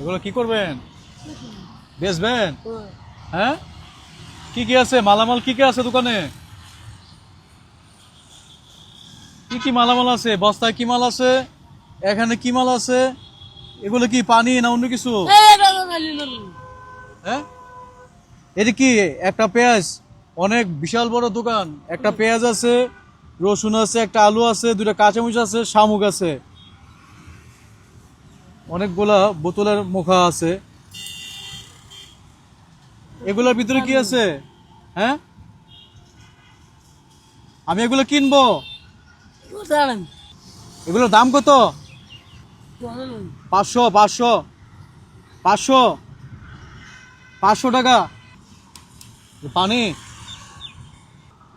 এগুলো কি করবেন? বেচবেন? হ্যাঁ, কি কি আছে মালামাল? কি কি আছে দোকানে? কি কি মালামাল আছে? বস্তায় কি মাল আছে? এখানে কি মাল আছে? এগুলো কি পানি না অন্য কিছু? হ্যাঁ, এটা কি একটা পেঁয়াজ? অনেক বিশাল বড় দোকান। একটা পেঁয়াজ আছে, রসুন আছে, একটা আলু আছে, দুটা কাঁচামরিচ আছে, শামুক আছে, অনেকগুলা বোতলের মুখা আছে। এগুলোর ভিতরে কি আছে? হ্যাঁ, আমি এগুলো কিনবো। এগুলোর দাম কত? 500 500 500 500 টাকা। পানি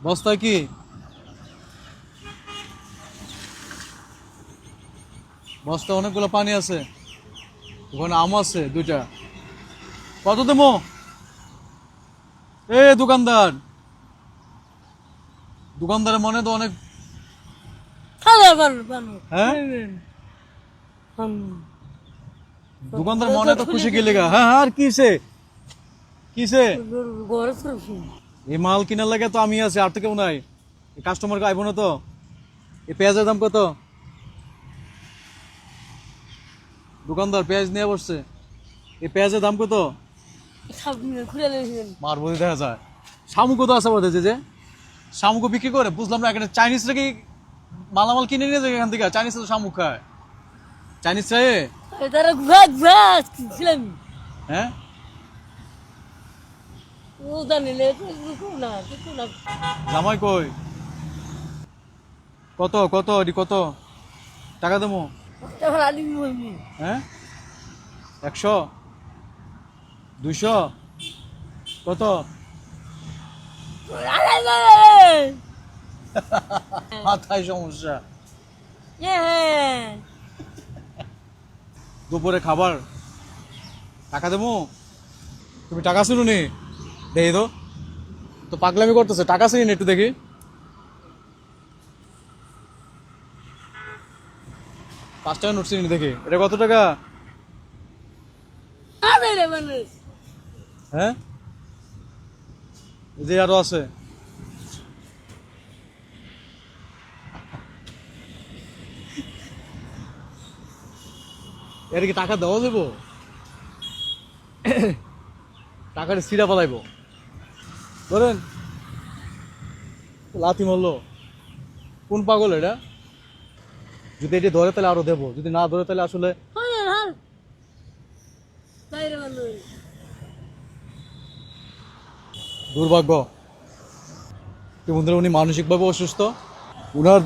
বস্তায় কি? বস্তায় অনেকগুলো পানি আছে। ওখানে আম আছে দুইটা। কত দেবো? এ দোকানদার, দোকানদারের মনে তো অনেক। হ্যাঁ, দোকানদার মনে তো খুশি গেলে গা। হ্যাঁ হ্যাঁ, আর কিসে কিসে এই মাল কিনার লাগে তো আমি আছি, আর তো কেউ নাই। কাস্টমার আইব না তো। এই পেঁয়াজের দাম কত? দোকানদার পেঁয়াজ নিয়ে বসছে। এই পেঁয়াজের দাম কত? মারবো দেখা যায়। শামুকও তো আছে বোধ হয়, যে শামুকও বিক্রি করে। বুঝলাম না, এখানে চাইনিজরা কি মালামাল কিনে নিয়ে যায় এখান থেকে? চাইনিজ তো শামুক খায়। চাইনিজ চাই। হ্যাঁ, জামাই কই? কত কত এটি কত টাকা দেবো? হ্যাঁ, 100 200 কত? মাথায় সমস্যা। দুপুরে খাবার টাকা দেবো? তুমি টাকা ছিল নি? দেখি তো, তো পাগলামি করতেছে। টাকা ছিল একটু দেখি। 5 টাকা নোট ছিল দেখি। এটা কত টাকা? হ্যাঁ, যে আরো আছে। এর কি টাকা দেওয়া যাবো? টাকাটা সিরা পালাইবো। ধরেন, লাথি মারলো। কোন পাগল এটা? যদি এটি ধরে তাহলে আরো দেবো, যদি না ধরে তাহলে আসলে দুর্ভাগ্য। বন্ধুরা, উনি মানসিকভাবে অসুস্থ। উনার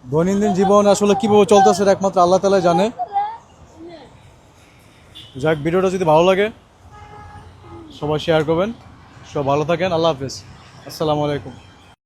দৈনন্দিন জীবন আসলে কিভাবে চলতেছে একমাত্র আল্লাহ তাআলা জানে। যাক, ভিডিওটা যদি ভালো লাগে সবাই শেয়ার করবেন। সব ভালো থাকেন। আল্লাহ হাফেজ। আসসালামু আলাইকুম।